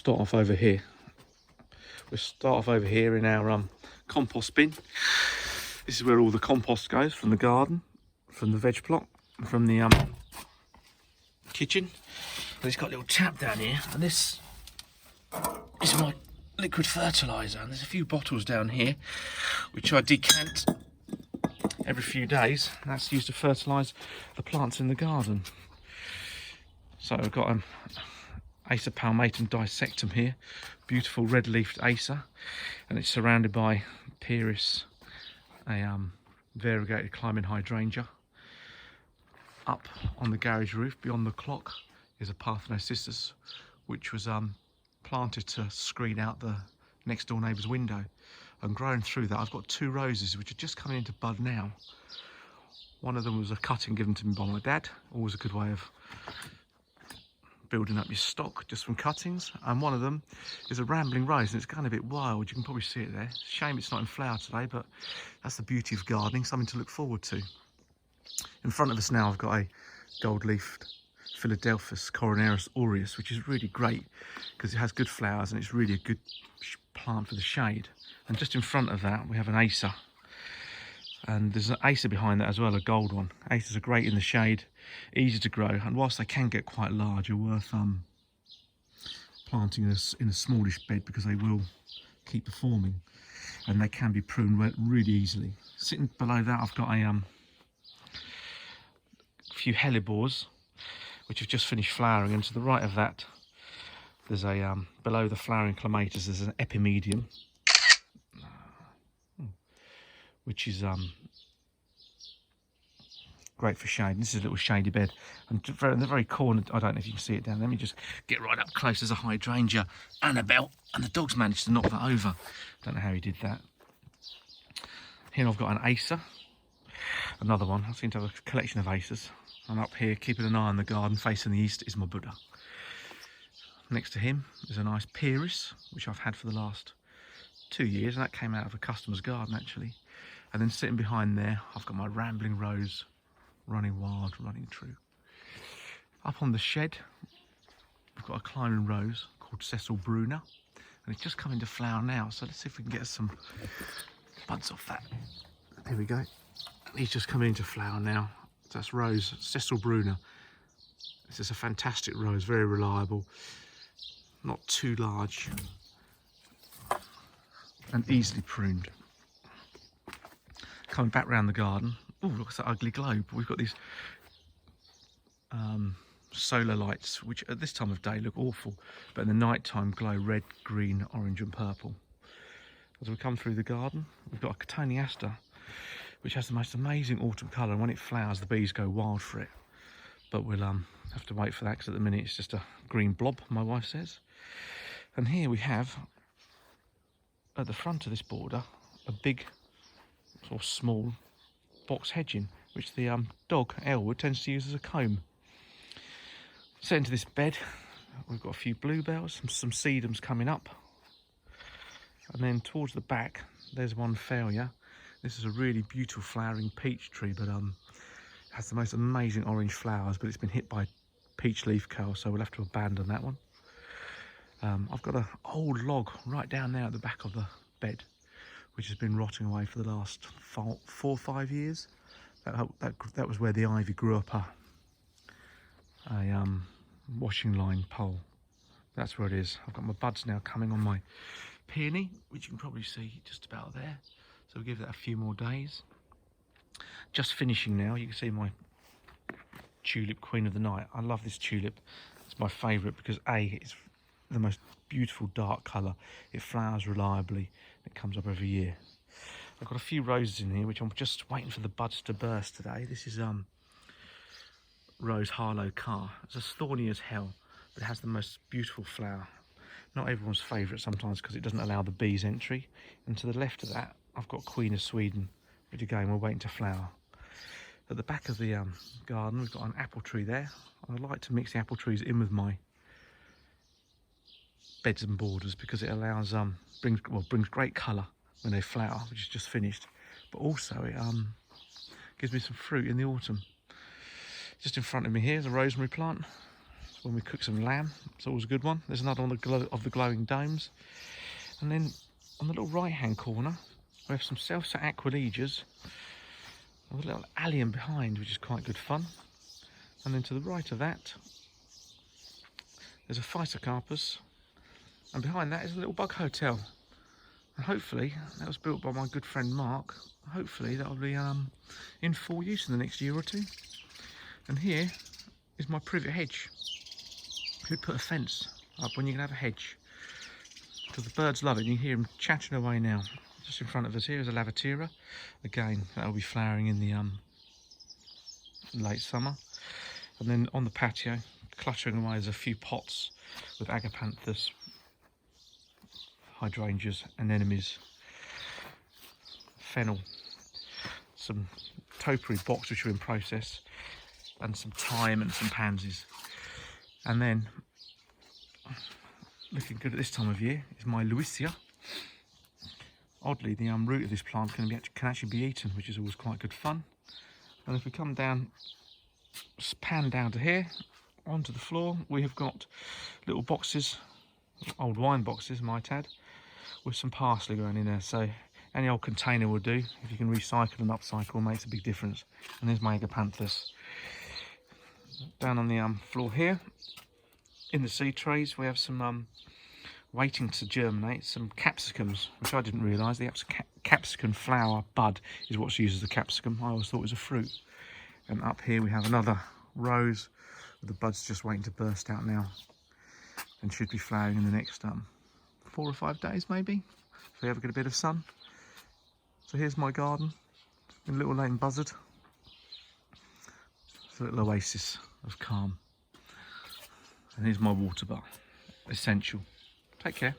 start off over here. We'll start off over here in our compost bin. This is where all the compost goes from the garden, from the veg plot, from the kitchen. And it's got a little tap down here, and this is my liquid fertiliser. And there's a few bottles down here, which I decant every few days. And that's used to fertilise the plants in the garden. So I've got an Acer palmatum dissectum here, beautiful red-leafed Acer, and it's surrounded by Pieris, a variegated climbing hydrangea. Up on the garage roof, beyond the clock, is a Parthenocistus, which was planted to screen out the next door neighbour's window. And growing through that, I've got two roses which are just coming into bud now. One of them was a cutting given to me by my dad, always a good way of building up your stock just from cuttings. And one of them is a rambling rose, and it's going a bit wild. You can probably see it there. Shame it's not in flower today, but that's the beauty of gardening, something to look forward to. In front of us now I've got a gold-leafed Philadelphus coronaris aureus, which is really great because it has good flowers and it's really a good plant for the shade. And just in front of that we have an Acer, and there's an Acer behind that as well, a gold one. Acers are great in the shade, easy to grow, and whilst they can get quite large, are worth planting in a smallish bed because they will keep performing, and they can be pruned really easily. Sitting below that I've got a few hellebores which have just finished flowering, and to the right of that there's a below the flowering clematis there's an epimedium, which is great for shade. This is a little shady bed, and in the very corner, I don't know if you can see it down, let me just get right up close, there's a hydrangea Annabelle, and the dog's managed to knock that over. Don't know how he did that. Here I've got an Acer, another one. I seem to have a collection of Acers. And up here, keeping an eye on the garden, facing the east, is my Buddha. Next to him is a nice Pieris, which I've had for the last 2 years, and that came out of a customer's garden actually. And then sitting behind there, I've got my rambling rose, running wild, running true. Up on the shed, we've got a climbing rose called Cecil Brunner, and it's just coming to flower now. So let's see if we can get some buds off that. There we go. He's just coming into flower now. That's rose Cecil Brunner. This is a fantastic rose, very reliable, not too large, and easily pruned. Coming back round the garden, oh look at that ugly globe. We've got these solar lights, which at this time of day look awful, but in the night time glow red, green, orange and purple. As we come through the garden, we've got a Cotoneaster, which has the most amazing autumn colour, and when it flowers the bees go wild for it. But we'll have to wait for that because at the minute it's just a green blob, my wife says. And here we have, at the front of this border, a big or small box hedging, which the dog, Elwood, tends to use as a comb. Set into this bed, we've got a few bluebells, some sedums coming up. And then towards the back, there's one failure. This is a really beautiful flowering peach tree, but it has the most amazing orange flowers, but it's been hit by peach leaf curl, so we'll have to abandon that one. I've got an old log right down there at the back of the bed, which has been rotting away for the last 4 or 5 years. That was where the ivy grew up a washing line pole. That's where it is. I've got my buds now coming on my peony, which you can probably see just about there. So we'll give that a few more days. Just finishing now, you can see my tulip Queen of the Night. I love this tulip. It's my favourite because A, it's the most beautiful dark colour. It flowers reliably. It comes up every year. I've got a few roses in here which I'm just waiting for the buds to burst today. This is Rose Harlow Carr. It's as thorny as hell, but it has the most beautiful flower. Not everyone's favourite sometimes because it doesn't allow the bees entry. And to the left of that, I've got Queen of Sweden, which again we're waiting to flower. At the back of the garden, we've got an apple tree there. I like to mix the apple trees in with my beds and borders because it allows brings great colour when they flower, which is just finished, but also it gives me some fruit in the autumn. Just in front of me here is a rosemary plant. It's when we cook some lamb. It's always a good one. There's another one of the glowing domes. And then on the little right-hand corner, we have some Celsa Aquilegias with a little allium behind, which is quite good fun. And then to the right of that, there's a Phytocarpus. And behind that is a little bug hotel. And hopefully, that was built by my good friend Mark. Hopefully that'll be in full use in the next year or two. And here is my privet hedge. Who'd put a fence up when you can have a hedge? Because the birds love it. You can hear them chattering away now. Just in front of us here is a Lavatera. Again, that'll be flowering in the late summer. And then on the patio, cluttering away, is a few pots with agapanthus, hydrangeas, anemones, fennel, some topiary box which are in process, and some thyme and some pansies. And then, looking good at this time of year, is my Lewisia. Oddly, the root of this plant can actually be eaten, which is always quite good fun. And if we come down, pan down to here, onto the floor, we have got little boxes, old wine boxes, might add, with some parsley going in there. So any old container will do. If you can recycle and upcycle, it makes a big difference. And there's my agapanthus. Down on the floor here, in the seed trays, we have some waiting to germinate, some capsicums, which I didn't realise. The capsicum flower bud is what's used as a capsicum. I always thought it was a fruit. And up here we have another rose with the buds just waiting to burst out now, and should be flowering in the next 4 or 5 days maybe, if we ever get a bit of sun. So here's my garden in Little Lane Buzzard. It's a little oasis of calm. And here's my water bar, essential. Take care.